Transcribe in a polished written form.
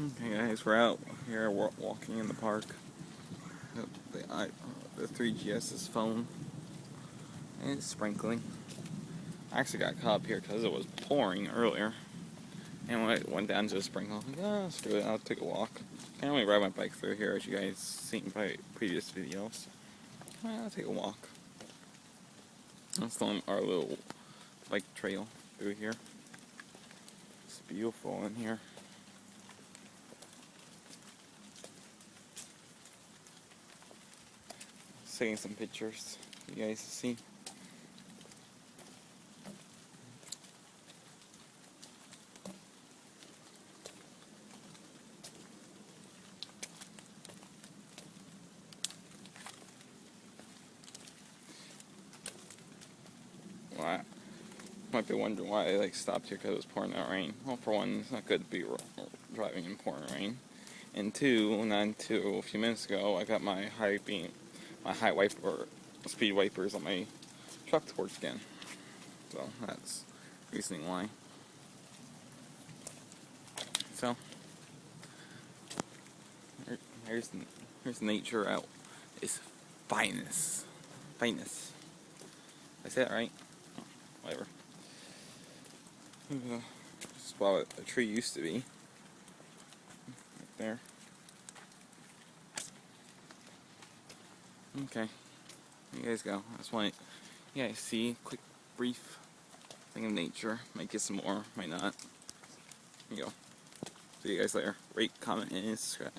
Okay guys, we're out here walking in the park. The 3GS's phone, and it's sprinkling. I actually got caught up here because it was pouring earlier. And when it went down to a sprinkle, I'm like, oh, screw it, I'll take a walk. I only ride my bike through here, as you guys seen in my previous videos. I'll take a walk. That's our little bike trail through here. It's beautiful in here. Taking some pictures for you guys to see. Well, I might be wondering why I stopped here because it was pouring out rain. Well, for one, it's not good to be driving in pouring rain. And two, a few minutes ago, I got my high speed wipers on my truck to work again. So that's reasoning why. So here's nature out its finest. Finest. Did I say that right? Oh, whatever. This is what a tree used to be. Right there. Okay. You guys go. I just want you guys see quick, brief thing of nature. Might get some more, might not. Here you go. See you guys later. Rate, comment, and subscribe.